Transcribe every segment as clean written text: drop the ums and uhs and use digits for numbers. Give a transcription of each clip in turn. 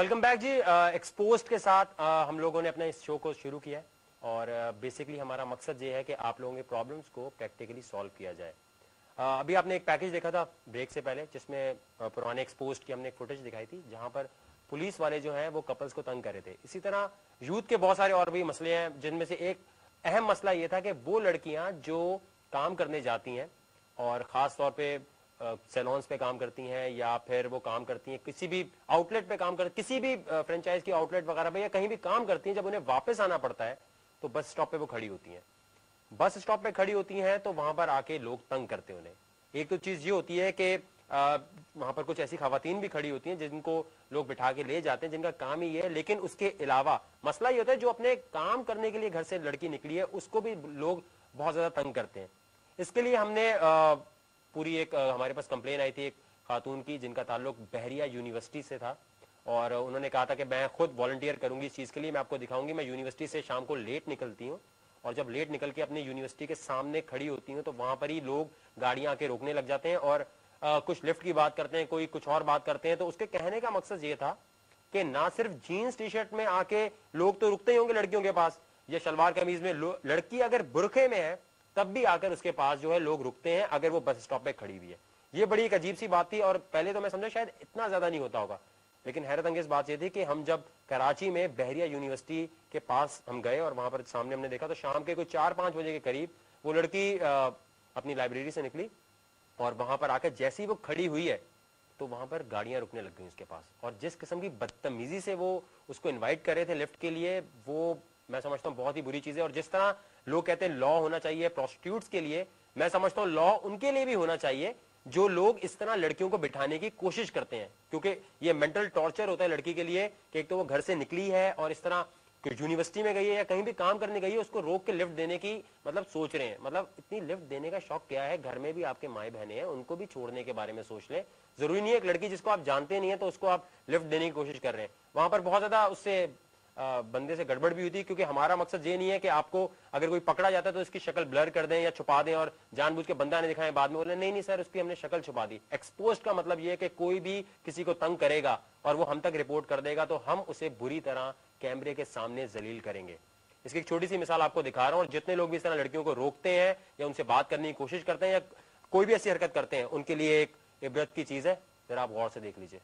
Welcome back जी। Exposed के साथ हम लोगों ने अपना इस शो को शुरू किया है और बेसिकली हमारा मकसद ये है कि आप लोगों के प्रॉब्लम्स को प्रैक्टिकली सॉल्व किया जाए। अभी आपने एक पैकेज देखा था ब्रेक से पहले जिसमें पुराने एक्सपोज्ड की हमने एक फुटेज दिखाई थी जहां पर पुलिस वाले जो हैं वो कपल्स को तंग कर रहे थे। इसी तरह यूथ के बहुत सारे और भी मसले हैं जिनमें से एक अहम मसला ये था कि वो लड़कियां जो काम करने जाती हैं और खास तौर पे सैलून्स पे काम करती हैं या फिर वो काम करती हैं किसी भी आउटलेट पे काम करती, किसी भी फ्रेंचाइज की आउटलेट वगैरह पे या कहीं भी काम करती हैं, जब उन्हें वापस आना पड़ता है तो बस स्टॉप पे वो खड़ी होती हैं। बस स्टॉप पे खड़ी होती हैं तो वहां पर आके लोग तंग करते हैं उन्हें। एक तो चीज ये होती है कि वहां पर कुछ ऐसी खवातीन भी खड़ी होती हैं जिनको लोग बिठा के ले जाते हैं जिनका काम ही ये है, लेकिन उसके अलावा मसला ये होता है जो अपने काम करने के लिए घर से लड़की निकली है उसको भी लोग बहुत ज्यादा तंग करते हैं। इसके लिए हमने पूरी एक हमारे पास कंप्लेन आई थी एक खातून की जिनका ताल्लुक बहरिया यूनिवर्सिटी से था और उन्होंने कहा था कि मैं खुद वॉलंटियर करूंगी इस चीज के लिए, मैं आपको दिखाऊंगी। मैं यूनिवर्सिटी से शाम को लेट निकलती हूँ और जब लेट निकल के अपनी यूनिवर्सिटी के सामने खड़ी होती हूँ तो वहां पर ही लोग गाड़ियां आके रोकने लग जाते हैं और कुछ लिफ्ट की बात करते हैं, कोई कुछ और बात करते हैं। तो उसके कहने का मकसद ये था कि ना सिर्फ जीन्स टी शर्ट में आके लोग तो रुकते ही होंगे लड़कियों के पास, या शलवार कमीज में, लड़की अगर बुरखे में है तब भी आकर उसके पास जो है लोग रुकते हैं अगर वो बस स्टॉप पे खड़ी हुई है। ये बड़ी एक अजीब सी बात थी और पहले तो मैं समझा शायद इतना ज्यादा नहीं होता होगा, लेकिन हैरत अंगेज बात ये थी कि हम जब कराची में बहरिया यूनिवर्सिटी के पास हम गए और वहां पर सामने हमने देखा तो शाम के कोई 4-5 बजे के करीब वो लड़की अपनी लाइब्रेरी से निकली और वहां पर आकर जैसी वो खड़ी हुई है तो वहां पर गाड़ियां रुकने लग गई उसके पास। और जिस किस्म की बदतमीजी से वो उसको इन्वाइट कर रहे थे लिफ्ट के लिए, वो मैं समझता हूँ बहुत ही बुरी चीज है। और जिस तरह लोग कहते हैं लॉ होना चाहिए प्रोस्टिट्यूट्स के लिए, मैं समझता हूँ लॉ उनके लिए भी होना चाहिए जो लोग इस तरह लड़कियों को बिठाने की कोशिश करते हैं, क्योंकि ये मेंटल टॉर्चर होता है लड़की के लिए कि एक तो वो घर से निकली है और इस तरह यूनिवर्सिटी में गई है या कहीं भी काम करने गई है, उसको रोक के लिफ्ट देने की मतलब सोच रहे हैं। मतलब इतनी लिफ्ट देने का शौक क्या है? घर में भी आपके माए बहने हैं, उनको भी छोड़ने के बारे में सोच लें। जरूरी नहीं है एक लड़की जिसको आप जानते नहीं है तो उसको आप लिफ्ट देने की कोशिश कर रहे हैं। वहां पर बहुत ज्यादा उससे बंदे से गड़बड़ भी हुई थी, क्योंकि हमारा मकसद ये नहीं है कि आपको अगर कोई पकड़ा जाता है तो उसकी शक्ल ब्लर कर दें या छुपा दें और जानबूझ के बंदा नहीं दिखाएं, बाद में बोले नहीं नहीं सर उसकी हमने शक्ल छुपा दी। एक्सपोज का मतलब ये है कि कोई भी किसी को तंग करेगा और वो हम तक रिपोर्ट कर देगा तो हम उसे बुरी तरह कैमरे के सामने जलील करेंगे। इसकी एक छोटी सी मिसाल आपको दिखा रहा हूं। और जितने लोग भी इस तरह लड़कियों को रोकते हैं या उनसे बात करने की कोशिश करते हैं या कोई भी ऐसी हरकत करते हैं, उनके लिए एक इबरत की चीज है, जरा आप गौर से देख लीजिए।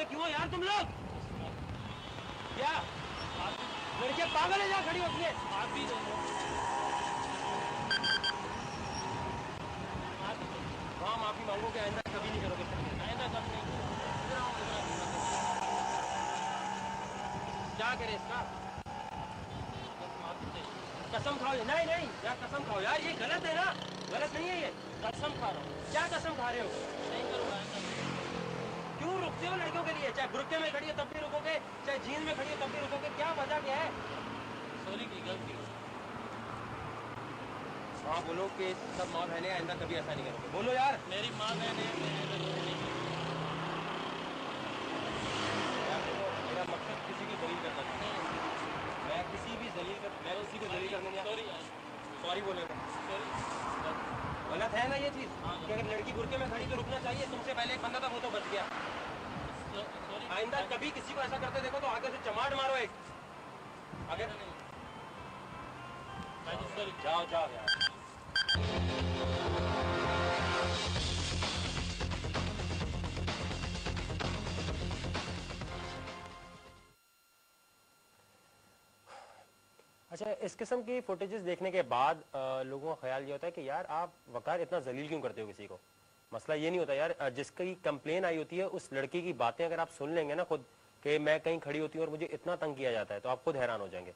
क्यों हो यार तुम लोग? क्या लड़कियां पागल है? जा खड़ी हो अपने आप भी हाँ माफी मांगो कि आइंदा कभी नहीं करोगे, आइंदा कभी नहीं। क्या करे इसका? कसम खाओ। नहीं नहीं यार कसम खाओ यार, ये गलत है ना, गलत नहीं है ये। कसम खा रहा हूँ। क्या कसम खा रहे हो? नहीं करूँगा। क्यों रुकते हो लड़कियों के लिए? चाहे बुरके में खड़ी हो तब भी रुकोगे, चाहे जीन्स में खड़ी हो तब भी रुकोगे, क्या वजह क्या है? सॉरी की गलती। हाँ बोलो कि सब माँ बहनें आइंदा कभी ऐसा नहीं करोगे, बोलो यार। मेरी माँ बहनें मेरा मकसद किसी को जलील करना नहीं, मैं किसी को जलील करने नहीं। सॉरी सॉरी बोलेगा, गलत है ना ये चीज कि अगर लड़की बुरके में खड़ी तो रुकना चाहिए, तुमसे पहले एक बंदा था वो तो बच गया। आइंदा कभी किसी को ऐसा करते देखो तो आगे से चमाट मारो एक। अगर जाओ जाओ यार। अच्छा, इस किस्म की फुटेजेस देखने के बाद लोगों का ख्याल ये होता है कि यार आप वकार इतना जलील क्यों करते हो किसी को। मसला ये नहीं होता यार, जिसकी कंप्लेन आई होती है उस लड़की की बातें अगर आप सुन लेंगे ना खुद कि मैं कहीं खड़ी होती हूँ और मुझे इतना तंग किया जाता है, तो आप खुद हैरान हो जाएंगे।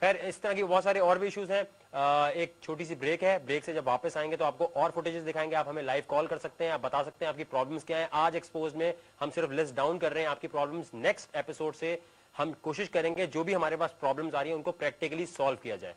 खैर, इस तरह की बहुत सारे और भी इश्यूज हैं। एक छोटी सी ब्रेक है, ब्रेक से जब वापस आएंगे तो आपको और फुटेजेस दिखाएंगे। आप हमें लाइव कॉल कर सकते हैं, आप बता सकते हैं आपकी प्रॉब्लम्स क्या है। आज एक्सपोज में हम सिर्फ लिस्ट डाउन कर रहे हैं आपकी प्रॉब्लम्स। नेक्स्ट एपिसोड से हम कोशिश करेंगे जो भी हमारे पास प्रॉब्लम्स आ रही है उनको प्रैक्टिकली सॉल्व किया जाए।